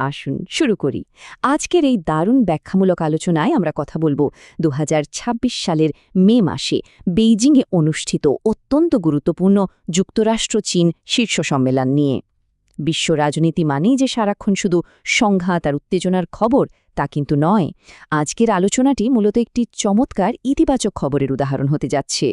আসুন শুরু করি। আজকের এই দারুণ ব্যাখ্যামূলক আলোচনায় আমরা কথা বলবো ২০২৬ সালের মে মাসে বেইজিংয়ে অনুষ্ঠিত অত্যন্ত গুরুত্বপূর্ণ যুক্তরাষ্ট্র চীন শীর্ষ সম্মেলন নিয়ে। বিশ্ব রাজনীতি মানেই যে সারাক্ষণ শুধু সংঘাত আর উত্তেজনার খবর তা কিন্তু নয়। আজকের আলোচনাটি মূলত একটি চমৎকার ইতিবাচক খবরের উদাহরণ হতে যাচ্ছে।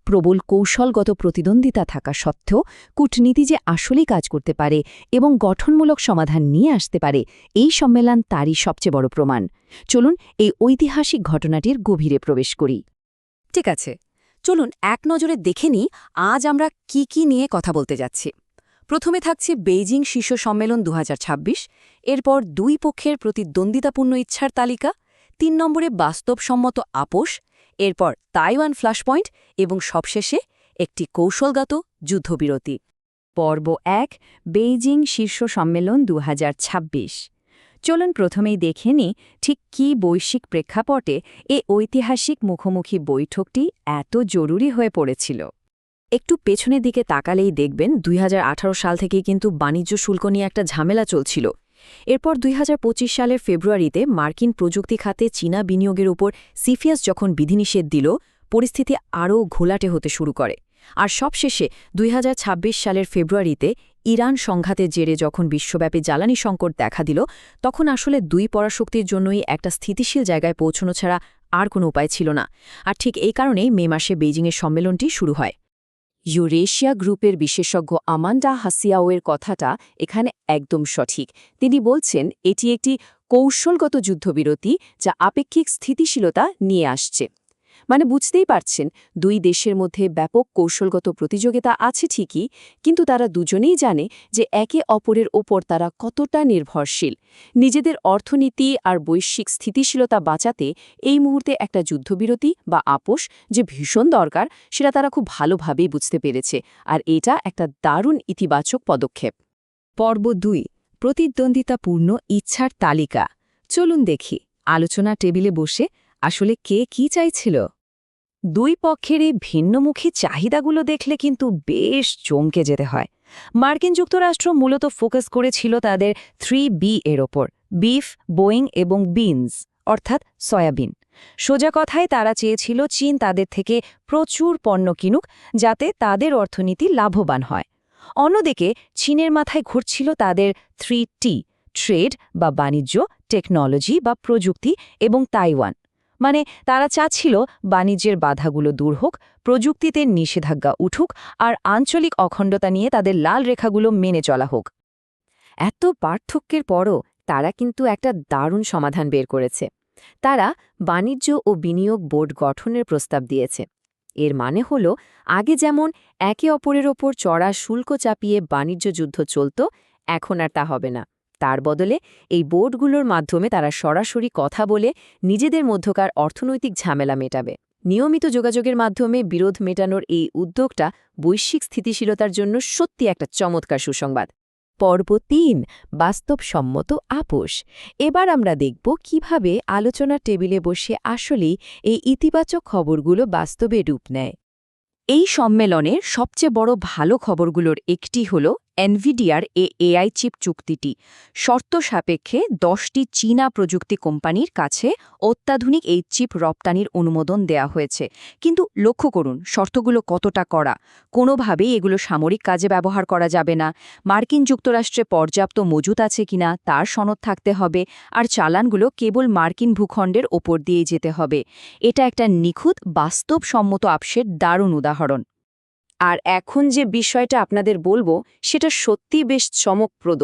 প্রবল কৌশলগত প্রতিদ্বন্দ্বিতা থাকা সত্ত্বেও কূটনীতি যে আসলেই কাজ করতে পারে এবং গঠনমূলক সমাধান নিয়ে আসতে পারে, এই সম্মেলন তারই সবচেয়ে বড় প্রমাণ। চলুন এই ঐতিহাসিক ঘটনাটির গভীরে প্রবেশ করি। ঠিক আছে, চলুন এক নজরে দেখে নিই আজ আমরা কি নিয়ে কথা বলতে যাচ্ছি। প্রথমে থাকছে বেইজিং শীর্ষ সম্মেলন ২০২৬, এরপর দুই পক্ষের প্রতিদ্বন্দ্বিতাপূর্ণ ইচ্ছার তালিকা, ৩ নম্বরে বাস্তবসম্মত আপোষ, এরপর তাইওয়ান ফ্ল্যাশ পয়েন্ট এবং সবশেষে একটি কৌশলগত যুদ্ধবিরতি। পর্ব ১, বেইজিং শীর্ষ সম্মেলন ২০২৬। চলুন প্রথমেই দেখে নিই ঠিক কী বৈশ্বিক প্রেক্ষাপটে এ ঐতিহাসিক মুখোমুখি বৈঠকটি এত জরুরি হয়ে পড়েছিল। একটু পেছনের দিকে তাকালেই দেখবেন ২০১৮ সাল থেকেই কিন্তু বাণিজ্য শুল্ক নিয়ে একটা ঝামেলা চলছিল। এরপর ২০২৫ সালের ফেব্রুয়ারিতে মার্কিন প্রযুক্তি খাতে চীনা বিনিয়োগের উপর সিফিয়াস যখন বিধিনিষেধ দিল, পরিস্থিতি আরও ঘোলাটে হতে শুরু করে। আর সবশেষে ২০২৬ সালের ফেব্রুয়ারিতে ইরান সংঘাতের জেরে যখন বিশ্বব্যাপী জ্বালানি সংকট দেখা দিল, তখন আসলে দুই পরাশক্তির জন্যই একটা স্থিতিশীল জায়গায় পৌঁছানো ছাড়া আর কোনো উপায় ছিল না। আর ঠিক এই কারণেই মে মাসে বেইজিংয়ের সম্মেলনটি শুরু হয়। ইউরেশিয়া গ্রুপের বিশেষজ্ঞ আমান্ডা হাসিয়াওয়ের কথাটা এখানে একদম সঠিক। তিনি বলছেন এটি একটি কৌশলগত যুদ্ধবিরতি যা আপেক্ষিক স্থিতিশীলতা নিয়ে আসছে। মানে বুঝতেই পারছেন, দুই দেশের মধ্যে ব্যাপক কৌশলগত প্রতিযোগিতা আছে ঠিকই, কিন্তু তারা দুজনেই জানে যে একে অপরের ওপর তারা কতটা নির্ভরশীল। নিজেদের অর্থনীতি আর বৈশ্বিক স্থিতিশীলতা বাঁচাতে এই মুহূর্তে একটা যুদ্ধবিরতি বা আপোষ যে ভীষণ দরকার, সেটা তারা খুব ভালোভাবেই বুঝতে পেরেছে। আর এটা একটা দারুণ ইতিবাচক পদক্ষেপ। পর্ব ২, প্রতিদ্বন্দ্বিতাপূর্ণ ইচ্ছার তালিকা। চলুন দেখি আলোচনা টেবিলে বসে আসলে কে কি চাইছিল। দুই পক্ষের এই ভিন্নমুখী চাহিদাগুলো দেখলে কিন্তু বেশ চমকে যেতে হয়। মার্কিন যুক্তরাষ্ট্র মূলত ফোকাস করেছিল তাদের 3B এর ওপর: বিফ, বোয়িং এবং বিনস, অর্থাৎ সয়াবিন। সোজা কথায় তারা চেয়েছিল চীন তাদের থেকে প্রচুর পণ্য কিনুক, যাতে তাদের অর্থনীতি লাভবান হয়। অন্যদিকে চীনের মাথায় ঘুরছিল তাদের 3T: ট্রেড বা বাণিজ্য, টেকনোলজি বা প্রযুক্তি এবং তাইওয়ান। মানে তারা চাচ্ছিল বাণিজ্যের বাধাগুলো দূর হোক, প্রযুক্তিতে নিষেধাজ্ঞা উঠুক, আর আঞ্চলিক অখণ্ডতা নিয়ে তাদের লাল রেখাগুলো মেনে চলা হোক। এত পার্থক্যের পরও তারা কিন্তু একটা দারুণ সমাধান বের করেছে। তারা বাণিজ্য ও বিনিয়োগ বোর্ড গঠনের প্রস্তাব দিয়েছে। এর মানে হল, আগে যেমন একে অপরের ওপর চড়া শুল্ক চাপিয়ে বাণিজ্য যুদ্ধ চলত, এখন আর তা হবে না। তার বদলে এই বোর্ডগুলোর মাধ্যমে তারা সরাসরি কথা বলে নিজেদের মধ্যকার অর্থনৈতিক ঝামেলা মেটাবে। নিয়মিত যোগাযোগের মাধ্যমে বিরোধ মেটানোর এই উদ্যোগটা বৈশ্বিক স্থিতিশীলতার জন্য সত্যি একটা চমৎকার সুসংবাদ। পর্ব ৩, বাস্তবসম্মত আপোষ। এবার আমরা দেখব কিভাবে আলোচনা টেবিলে বসে আসলেই এই ইতিবাচক খবরগুলো বাস্তবে রূপ নেয়। এই সম্মেলনের সবচেয়ে বড় ভালো খবরগুলোর একটি হল এনভিডিয়ার এআই চিপ চুক্তিটি। শর্ত সাপেক্ষে 10টি চীনা প্রযুক্তি কোম্পানির কাছে অত্যাধুনিক এই চিপ রপ্তানির অনুমোদন দেয়া হয়েছে। কিন্তু লক্ষ্য করুন শর্তগুলো কতটা কড়া। কোনোভাবেই এগুলো সামরিক কাজে ব্যবহার করা যাবে না, মার্কিন যুক্তরাষ্ট্রে পর্যাপ্ত মজুত আছে কিনা তার সনদ থাকতে হবে, আর চালানগুলো কেবল মার্কিন ভূখণ্ডের ওপর দিয়ে যেতে হবে। এটা একটা নিখুঁত বাস্তবসম্মত আপোষের দারুণ উদাহরণ। আর এখন যে বিষয়টা আপনাদের বলবো সেটা সত্যিই বেশ চমকপ্রদ।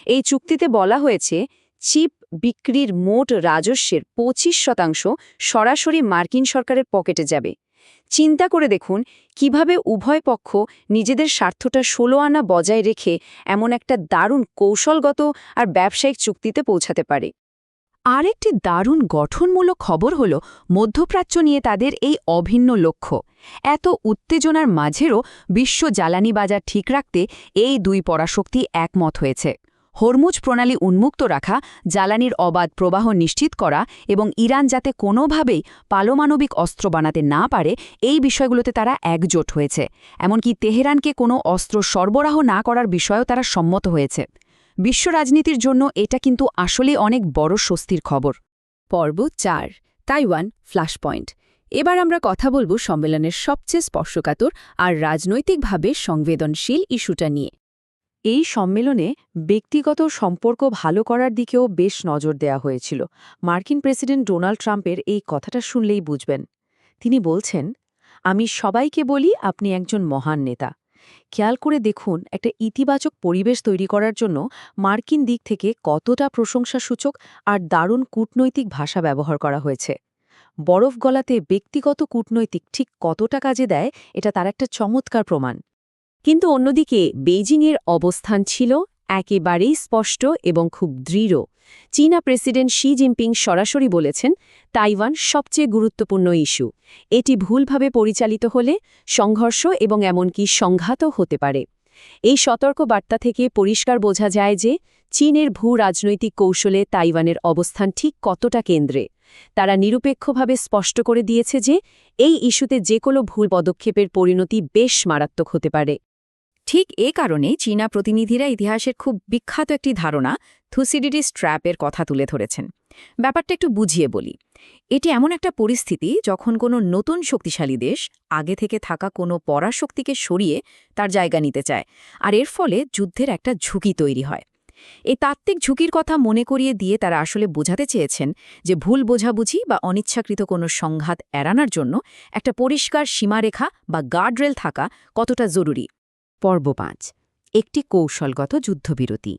এই চুক্তিতে বলা হয়েছে চিপ বিক্রির মোট রাজস্বের 25% সরাসরি মার্কিন সরকারের পকেটে যাবে। চিন্তা করে দেখুন কিভাবে উভয় পক্ষ নিজেদের স্বার্থটা 16 আনা বজায় রেখে এমন একটা দারুণ কৌশলগত আর ব্যবসায়িক চুক্তিতে পৌঁছাতে পারে। আরেকটি দারুণ গঠনমূলক খবর হল মধ্যপ্রাচ্য নিয়ে তাদের এই অভিন্ন লক্ষ্য। এত উত্তেজনার মাঝেরও বিশ্ব জ্বালানি বাজার ঠিক রাখতে এই দুই পরাশক্তি একমত হয়েছে। হরমুজ প্রণালী উন্মুক্ত রাখা, জ্বালানির অবাধ প্রবাহ নিশ্চিত করা এবং ইরান যাতে কোনোভাবেই পারমাণবিক অস্ত্র বানাতে না পারে, এই বিষয়গুলোতে তারা একজোট হয়েছে। এমনকি তেহরানকে কোনো অস্ত্র সরবরাহ না করার বিষয়েও তারা সম্মত হয়েছে। বিশ্ব রাজনীতির জন্য এটা কিন্তু আসলে অনেক বড় স্বস্তির খবর। পর্ব ৪ তাইওয়ান ফ্ল্যাশ পয়েন্ট। এবার আমরা কথা বলবো সম্মেলনের সবচেয়ে স্পর্শকাতর আর রাজনৈতিকভাবে সংবেদনশীল ইস্যুটা নিয়ে। এই সম্মেলনে ব্যক্তিগত সম্পর্ক ভালো করার দিকেও বেশ নজর দেয়া হয়েছিল। মার্কিন প্রেসিডেন্ট ডোনাল্ড ট্রাম্পের এই কথাটা শুনলেই বুঝবেন। তিনি বলছেন, আমি সবাইকে বলি আপনি একজন মহান নেতা। খেয়াল করে দেখুন, একটা ইতিবাচক পরিবেশ তৈরি করার জন্য মার্কিন দিক থেকে কতটা প্রশংসাসূচক আর দারুণ কূটনৈতিক ভাষা ব্যবহার করা হয়েছে। বরফ গলাতে ব্যক্তিগত কূটনৈতিক ঠিক কতটা কাজে দেয়, এটা তার একটা চমৎকার প্রমাণ। কিন্তু অন্যদিকে বেইজিংয়ের অবস্থান ছিল একেবারেই স্পষ্ট এবং খুব দৃঢ়। চীনা প্রেসিডেন্ট শি জিনপিং সরাসরি বলেছেন, তাইওয়ান সবচেয়ে গুরুত্বপূর্ণ ইস্যু। এটি ভুলভাবে পরিচালিত হলে সংঘর্ষ এবং এমনকি সংঘাতও হতে পারে। এই সতর্ক বার্তা থেকে পরিষ্কার বোঝা যায় যে চীনের ভূ-রাজনৈতিক কৌশলে তাইওয়ানের অবস্থান ঠিক কতটা কেন্দ্রে। তারা নিরপেক্ষভাবে স্পষ্ট করে দিয়েছে যে এই ইস্যুতে যে কোনো ভুল পদক্ষেপের পরিণতি বেশ মারাত্মক হতে পারে। ঠিক এ কারণে চীনা প্রতিনিধিরা ইতিহাসের খুব বিখ্যাত একটি ধারণা থুসিডিডিস ট্র্যাপের কথা তুলে ধরেছেন। ব্যাপারটা একটু বুঝিয়ে বলি। এটি এমন একটা পরিস্থিতি যখন কোনো নতুন শক্তিশালী দেশ আগে থেকে থাকা কোনো পরাশক্তিকে সরিয়ে তার জায়গা নিতে চায়, আর এর ফলে যুদ্ধের একটা ঝুঁকি তৈরি হয়। এই তাত্ত্বিক ঝুঁকির কথা মনে করিয়ে দিয়ে তারা আসলে বোঝাতে চেয়েছেন যে ভুল বোঝাবুঝি বা অনিচ্ছাকৃত কোনো সংঘাত এড়ানোর জন্য একটা পরিষ্কার সীমারেখা বা গার্ডরেল থাকা কতটা জরুরি। পর্ব ৫ একটি কৌশলগত যুদ্ধবিরতি।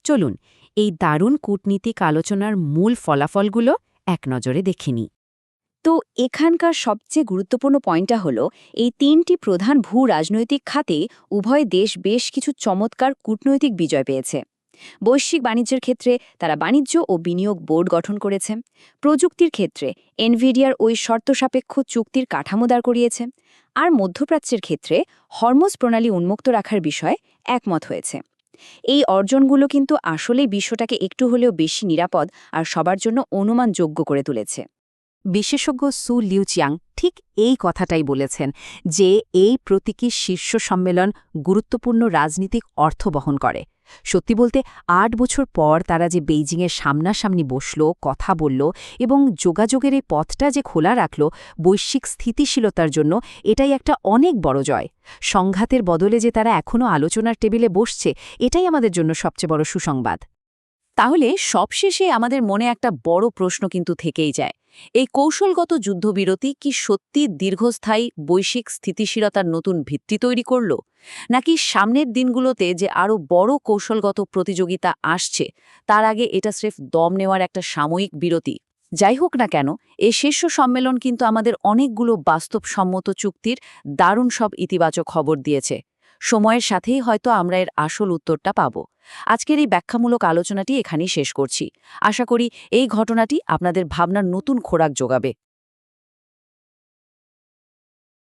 চলুন এই দারুণ কূটনীতিক আলোচনার মূল ফলাফলগুলো এক নজরে দেখে নিই। তো এখানকার সবচেয়ে গুরুত্বপূর্ণ পয়েন্টটা হলো এই তিনটি প্রধান ভূ-রাজনৈতিক খাতে উভয় দেশ বেশ কিছু চমৎকার কূটনৈতিক বিজয় পেয়েছে। বৈশ্বিক বাণিজ্যের ক্ষেত্রে তারা বাণিজ্য ও বিনিয়োগ বোর্ড গঠন করেছে। প্রযুক্তির ক্ষেত্রে এনভিডিয়ার ওই শর্তসাপেক্ষ চুক্তির কাঠামো দাঁড় করিয়েছে। আর মধ্যপ্রাচ্যের ক্ষেত্রে হরমুজ প্রণালী উন্মুক্ত রাখার বিষয়ে একমত হয়েছে। এই অর্জনগুলো কিন্তু আসলেই বিশ্বটাকে একটু হলেও বেশি নিরাপদ আর সবার জন্য অনুমানযোগ্য করে তুলেছে। বিশেষজ্ঞ সু লিউচিয়াং ঠিক এই কথাটাই বলেছেন যে এই প্রতীকী শীর্ষ সম্মেলন গুরুত্বপূর্ণ রাজনীতিক অর্থ বহন করে। সত্যি বলতে ৮ বছর পর তারা যে বেইজিংয়ের সামনাসামনি বসল, কথা বলল এবং যোগাযোগের এই পথটা যে খোলা রাখল বৈশ্বিক স্থিতিশীলতার জন্য, এটাই একটা অনেক বড় জয়। সংঘাতের বদলে যে তারা এখনও আলোচনার টেবিলে বসছে, এটাই আমাদের জন্য সবচেয়ে বড় সুসংবাদ। তাহলে সবশেষে আমাদের মনে একটা বড় প্রশ্ন কিন্তু থেকেই যায়, এই কৌশলগত যুদ্ধবিরতি কি সত্যি দীর্ঘস্থায়ী বৈশ্বিক স্থিতিশীলতার নতুন ভিত্তি তৈরি করল, নাকি সামনের দিনগুলোতে যে আরও বড় কৌশলগত প্রতিযোগিতা আসছে তার আগে এটা স্রেফ দম নেওয়ার একটা সাময়িক বিরতি? যাই হোক না কেন, এই শীর্ষ সম্মেলন কিন্তু আমাদের অনেকগুলো বাস্তবসম্মত চুক্তির দারুণ সব ইতিবাচক খবর দিয়েছে। সময়ের সাথেই হয়তো আমরা এর আসল উত্তরটা পাব। আজকের এই ব্যাখ্যামূলক আলোচনাটি এখানেই শেষ করছি। আশা করি এই ঘটনাটি আপনাদের ভাবনার নতুন খোরাক যোগাবে।